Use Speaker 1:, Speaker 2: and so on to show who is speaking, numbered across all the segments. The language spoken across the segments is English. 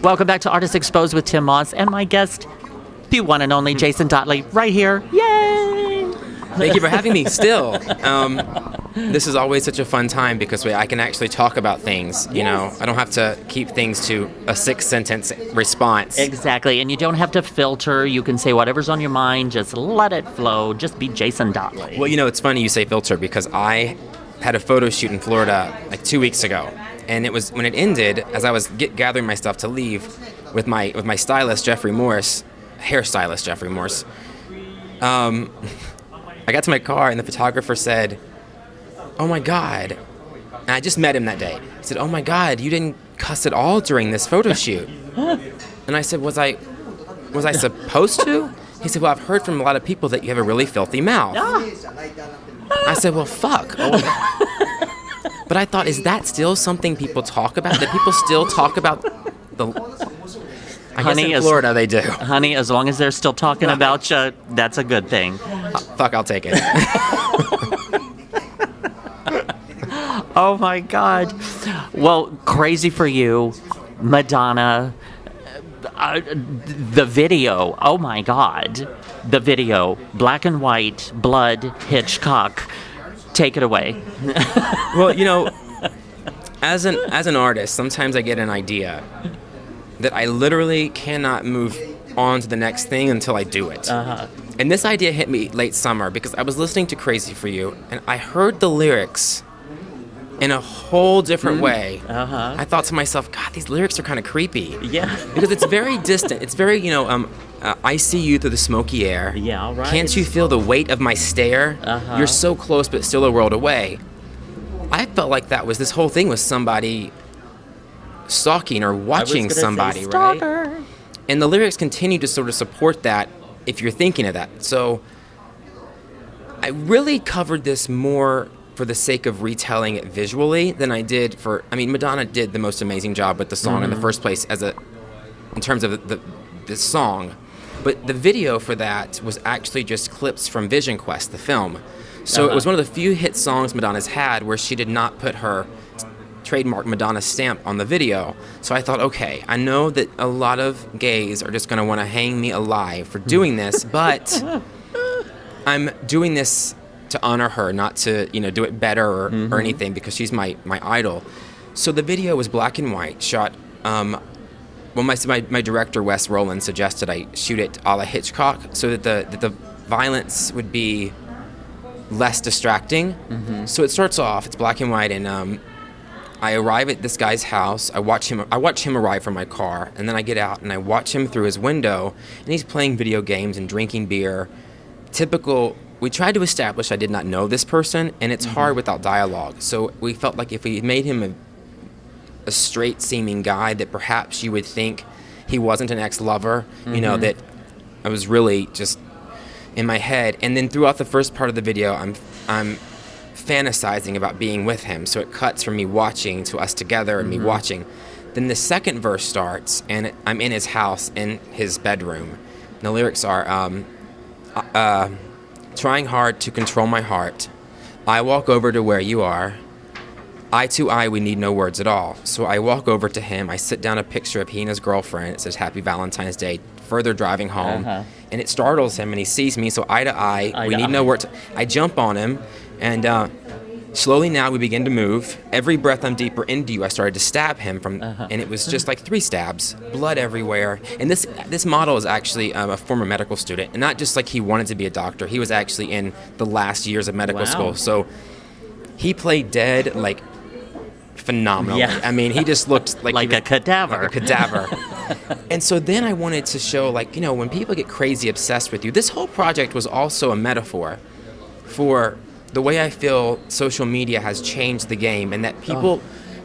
Speaker 1: Welcome back to Artists Exposed with Tym Moss and my guest, the one and only Jason Dottley, right here. Yay!
Speaker 2: Thank you for having me still. This is always such a fun time because I can actually talk about things, you know. I don't have to keep things to a 6-sentence response.
Speaker 1: Exactly, and you don't have to filter. You can say whatever's on your mind. Just let it flow. Just be Jason Dottley.
Speaker 2: Well, you know, it's funny you say filter because I had a photo shoot in Florida like 2 weeks ago. And it was when it ended, as I was gathering my stuff to leave with my stylist, Jeffrey Morse, hairstylist Jeffrey Morse, I got to my car and the photographer said, "Oh my God." And I just met him that day. He said, "Oh my God, you didn't cuss at all during this photo shoot." And I said, was I supposed to? He said, "Well, I've heard from a lot of people that you have a really filthy mouth." I said, "Well, fuck." But I thought, is that still something people talk about? Do people still talk about the... I guess in Florida they do.
Speaker 1: Honey, as long as they're still talking about you, that's a good thing.
Speaker 2: Fuck, I'll take it.
Speaker 1: Oh my God. Well, crazy for you, Madonna. The video, oh my God. The video, black and white, blood, Hitchcock. Take it away.
Speaker 2: Well, you know, as an artist, sometimes I get an idea that I literally cannot move on to the next thing until I do it.
Speaker 1: Uh-huh.
Speaker 2: And this idea hit me late summer because I was listening to Crazy for You, and I heard the lyrics in a whole different way.
Speaker 1: Uh-huh.
Speaker 2: I thought to myself, God, these lyrics are kind of creepy.
Speaker 1: Yeah.
Speaker 2: Because it's very distant. It's very, you know, I see you through the smoky air.
Speaker 1: Yeah, right.
Speaker 2: Can't you feel the weight of my stare?
Speaker 1: Uh-huh.
Speaker 2: You're so close, but still a world away. I felt like this whole thing was somebody stalking or watching somebody, right? And the lyrics continue to sort of support that if you're thinking of that. So I really covered this more for the sake of retelling it visually than I did Madonna did the most amazing job with the song in the first place in terms of the song. But the video for that was actually just clips from Vision Quest, the film. So it was one of the few hit songs Madonna's had where she did not put her trademark Madonna stamp on the video. So I thought, okay, I know that a lot of gays are just going to want to hang me alive for doing this, but I'm doing this to honor her, not to, you know, do it better or anything, because she's my idol. So the video was black and white, shot. Well, my director Wes Rowland suggested I shoot it a la Hitchcock, so that the violence would be less distracting. Mm-hmm. So it starts off, it's black and white, and I arrive at this guy's house. I watch him arrive from my car, and then I get out and I watch him through his window, and he's playing video games and drinking beer. Typical. We tried to establish I did not know this person, and it's hard without dialogue. So we felt like if we made him a straight-seeming guy, that perhaps you would think he wasn't an ex-lover, you know, that I was really just in my head. And then throughout the first part of the video, I'm fantasizing about being with him. So it cuts from me watching to us together and me watching. Then the second verse starts, and I'm in his house, in his bedroom. And the lyrics are, trying hard to control my heart. I walk over to where you are. Eye to eye, we need no words at all. So I walk over to him. I sit down a picture of he and his girlfriend. It says Happy Valentine's Day. Further driving home. And it startles him, and he sees me. So eye to eye, we need no words. I jump on him, and slowly now we begin to move. Every breath I'm deeper into you, I started to stab him and it was just like 3 stabs, blood everywhere. And this model is actually a former medical student, and not just like he wanted to be a doctor. He was actually in the last years of medical school. So he played dead like phenomenally.
Speaker 1: Yeah.
Speaker 2: I mean, he just looked like
Speaker 1: a cadaver.
Speaker 2: Like a cadaver. And so then I wanted to show, like, you know, when people get crazy obsessed with you, this whole project was also a metaphor for the way I feel social media has changed the game, and that people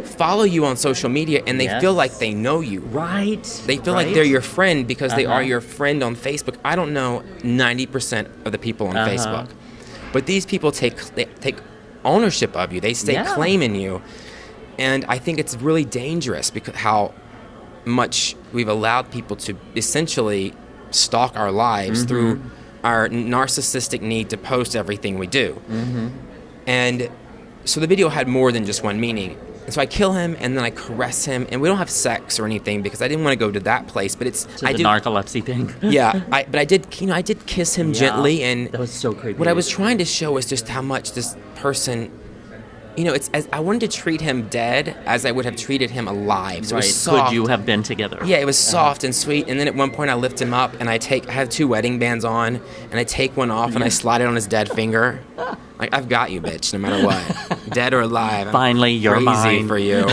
Speaker 2: follow you on social media and they feel like they know you.
Speaker 1: Right.
Speaker 2: They feel like they're your friend because they are your friend on Facebook. I don't know 90% of the people on Facebook. But these people take ownership of you. They stay claiming you. And I think it's really dangerous because how much we've allowed people to essentially stalk our lives through our narcissistic need to post everything we do. And so the video had more than just one meaning. And so I kill him, and then I caress him, and we don't have sex or anything because I didn't want to go to that place. But it's
Speaker 1: the narcolepsy thing.
Speaker 2: Yeah, but I did kiss him gently, and
Speaker 1: that was so creepy.
Speaker 2: What I was trying to show is just how much this person, I wanted to treat him dead as I would have treated him alive. So
Speaker 1: right.
Speaker 2: It was soft.
Speaker 1: Could you have been together?
Speaker 2: Yeah, it was soft and sweet. And then at one point I lift him up, and I have 2 wedding bands on, and I take one off and I slide it on his dead finger. Like, I've got you, bitch, no matter what. Dead or alive.
Speaker 1: Finally, you're
Speaker 2: crazy
Speaker 1: mine.
Speaker 2: For you.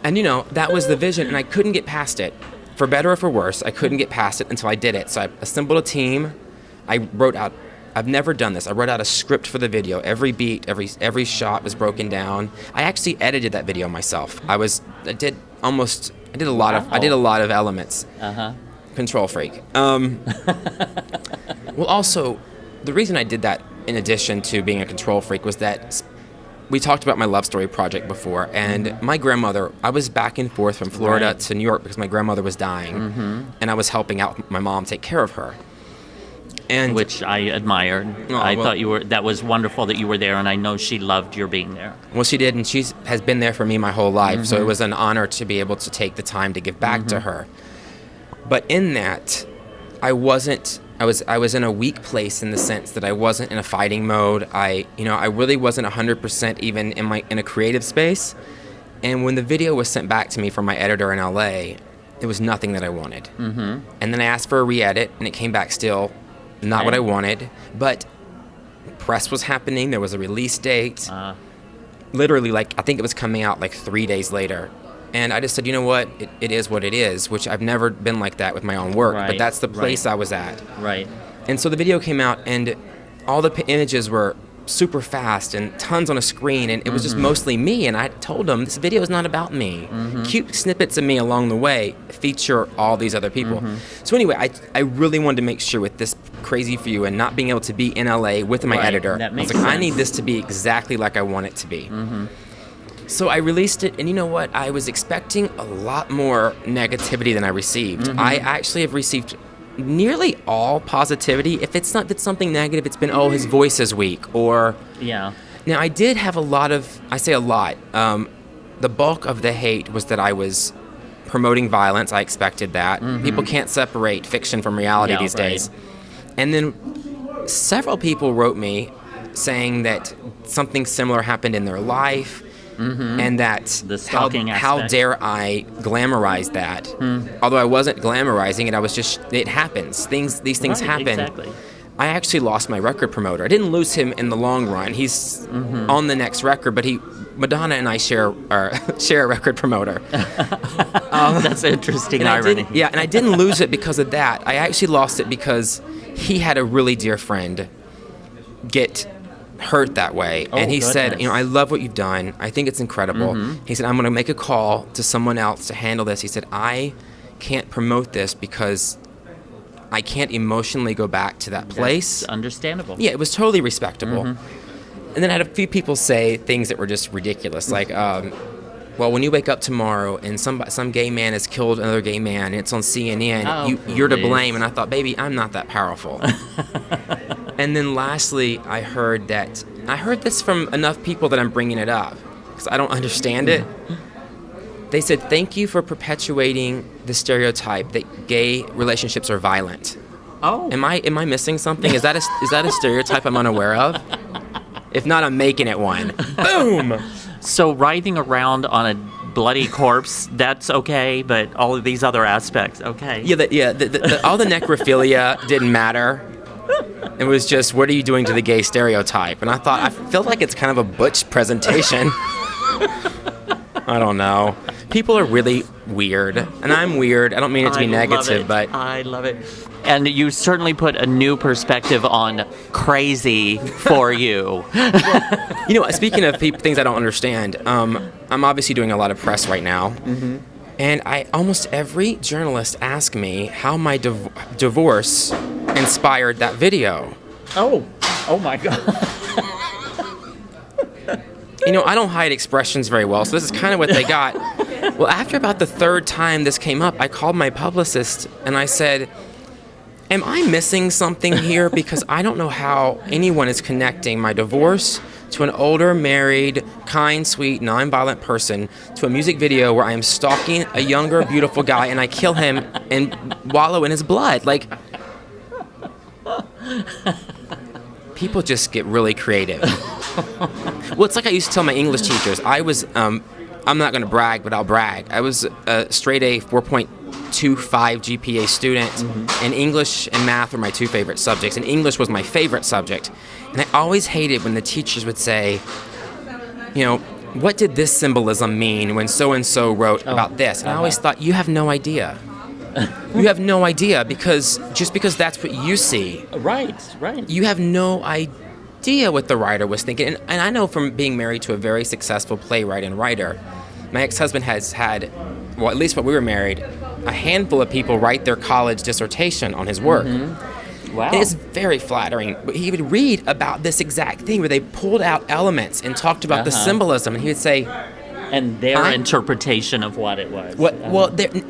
Speaker 2: And, that was the vision, and I couldn't get past it. For better or for worse, I couldn't get past it until I did it. So I assembled a team. I've never done this. I wrote out a script for the video. Every beat, every shot was broken down. I actually edited that video myself. I did a lot of elements. Control freak. Well, also, the reason I did that, in addition to being a control freak, was that we talked about my love story project before, and my grandmother, I was back and forth from Florida to New York because my grandmother was dying, and I was helping out my mom take care of her. And
Speaker 1: which I admired. I thought that was wonderful that you were there, and I know she loved your being there.
Speaker 2: Well, she did, and she has been there for me my whole life, so it was an honor to be able to take the time to give back to her. But in that, I was in a weak place in the sense that I wasn't in a fighting mode. I really wasn't 100% even in a creative space. And when the video was sent back to me from my editor in LA, it was nothing that I wanted. And then I asked for a re-edit, and it came back still not what I wanted. But press was happening. There was a release date. Literally, I think it was coming out 3 days later. And I just said, you know what? It is what it is, which I've never been like that with my own work. But that's the place I was at.
Speaker 1: Right.
Speaker 2: And so the video came out, and all the images were super fast and tons on a screen, and it was just mostly me. And I told them, this video is not about me. Cute snippets of me along the way feature all these other people. So anyway, I really wanted to make sure with this Crazy For You and not being able to be in LA with my editor, I was like, I need this to be exactly like I want it to be. So I released it, and you know what? I was expecting a lot more negativity than I received. I actually have received nearly all positivity. If it's something negative, it's been, his voice is weak, or...
Speaker 1: Yeah.
Speaker 2: Now, I did have I say a lot. The bulk of the hate was that I was promoting violence. I expected that. People can't separate fiction from reality these days. And then several people wrote me saying that something similar happened in their life, and that how dare I glamorize that. Although I wasn't glamorizing it, I was just, it happens. These things happen.
Speaker 1: Exactly.
Speaker 2: I actually lost my record promoter. I didn't lose him in the long run. He's on the next record, but Madonna and I share a record promoter.
Speaker 1: That's interesting irony.
Speaker 2: And I didn't lose it because of that. I actually lost it because he had a really dear friend get hurt that way, and he said, I love what you've done. I think it's incredible. He said, I'm going to make a call to someone else to handle this. He said, I can't promote this because I can't emotionally go back to that place.
Speaker 1: That's understandable.
Speaker 2: Yeah, it was totally respectable. And then I had a few people say things that were just ridiculous, like, well, when you wake up tomorrow and some gay man has killed another gay man and it's on CNN, you're to blame. And I thought, baby, I'm not that powerful. And then lastly, I heard this from enough people that I'm bringing it up because I don't understand it. They said, thank you for perpetuating the stereotype that gay relationships are violent.
Speaker 1: Oh.
Speaker 2: Am I missing something? Is that a stereotype I'm unaware of? If not, I'm making it one. Boom!
Speaker 1: So writhing around on a bloody corpse, that's okay, but all of these other aspects, okay.
Speaker 2: All the necrophilia didn't matter. It was just, what are you doing to the gay stereotype? And I feel like it's kind of a butch presentation. I don't know. People are really weird, and I'm weird. I don't mean it to be negative, but...
Speaker 1: I love it. And you certainly put a new perspective on Crazy For You.
Speaker 2: Well, speaking of things I don't understand, I'm obviously doing a lot of press right now. And almost every journalist asks me how my divorce inspired that video.
Speaker 1: Oh my God.
Speaker 2: I don't hide expressions very well, so this is kind of what they got. Well, after about the third time this came up, I called my publicist and I said, am I missing something here? Because I don't know how anyone is connecting my divorce to an older, married, kind, sweet, non-violent person to a music video where I am stalking a younger, beautiful guy and I kill him and wallow in his blood. Like, people just get really creative. Well, it's like I used to tell my English teachers. I was, I'm not going to brag, but I'll brag. I was a straight A 4.25 GPA student, and English and math were my two favorite subjects, and English was my favorite subject. And I always hated when the teachers would say, you know, what did this symbolism mean when so-and-so wrote about this? And I always thought, you have no idea. You have no idea, because just because that's what you see.
Speaker 1: Right.
Speaker 2: You have no idea what the writer was thinking. And I know from being married to a very successful playwright and writer, my ex-husband has had, well, at least when we were married, a handful of people write their college dissertation on his work.
Speaker 1: Wow.
Speaker 2: And it's very flattering. But he would read about this exact thing where they pulled out elements and talked about the symbolism, and he would say,
Speaker 1: and their interpretation of what it was.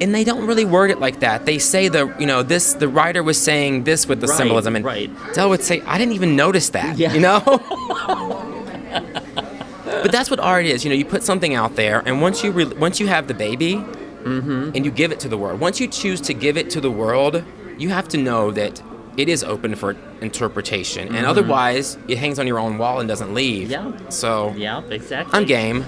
Speaker 2: And they don't really word it like that. They say the writer was saying this with the symbolism, and Dell would say, I didn't even notice that.
Speaker 1: Yeah.
Speaker 2: You know. But that's what art is. You know, you put something out there, and once you have the baby, and you give it to the world. Once you choose to give it to the world, you have to know that it is open for interpretation, and otherwise it hangs on your own wall and doesn't leave.
Speaker 1: Yeah.
Speaker 2: So.
Speaker 1: Yeah, exactly.
Speaker 2: I'm game.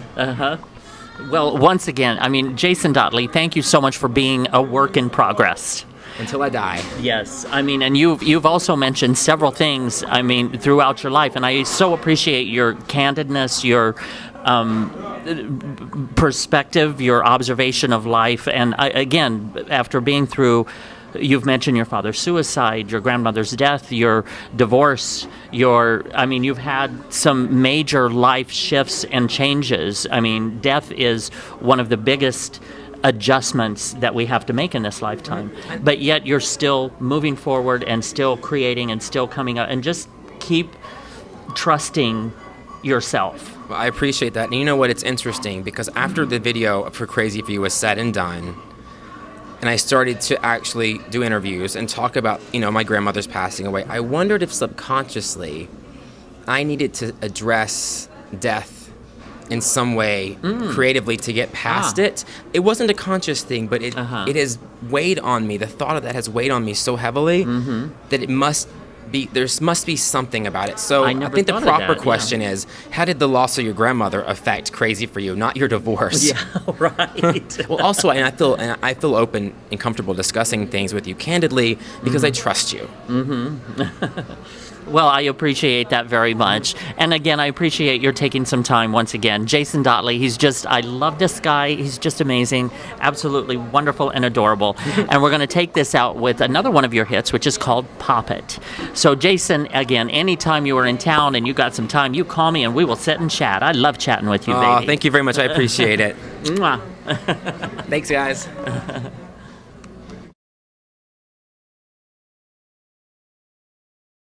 Speaker 1: Well, once again, I mean, Jason Dottley, thank you so much for being a work in progress.
Speaker 2: Until I die.
Speaker 1: Yes, I mean, and you've also mentioned several things, I mean, throughout your life, and I so appreciate your candidness, your perspective, your observation of life, and again, after being through, you've mentioned your father's suicide, your grandmother's death, your divorce, you've had some major life shifts and changes. I mean, death is one of the biggest adjustments that we have to make in this lifetime. But yet you're still moving forward and still creating and still coming up, and just keep trusting yourself.
Speaker 2: Well, I appreciate that. And you know what? It's interesting because after the video for Crazy for You was said and done, and I started to actually do interviews and talk about, my grandmother's passing away, I wondered if subconsciously I needed to address death in some way creatively to get past it. It wasn't a conscious thing, but it has weighed on me. The thought of that has weighed on me so heavily that there must be something about it. So I think the proper question is, how did the loss of your grandmother affect Crazy for You, not your divorce?
Speaker 1: Yeah, right.
Speaker 2: Well, also, and I feel open and comfortable discussing things with you candidly because I trust you.
Speaker 1: Well, I appreciate that very much. And again, I appreciate your taking some time once again. Jason Dottley, I love this guy. He's just amazing, absolutely wonderful and adorable. And we're going to take this out with another one of your hits, which is called Pop It. So Jason, again, anytime you are in town and you got some time, you call me and we will sit and chat. I love chatting with you, baby.
Speaker 2: Thank you very much. I appreciate it.
Speaker 1: Mwah.
Speaker 2: Thanks, guys.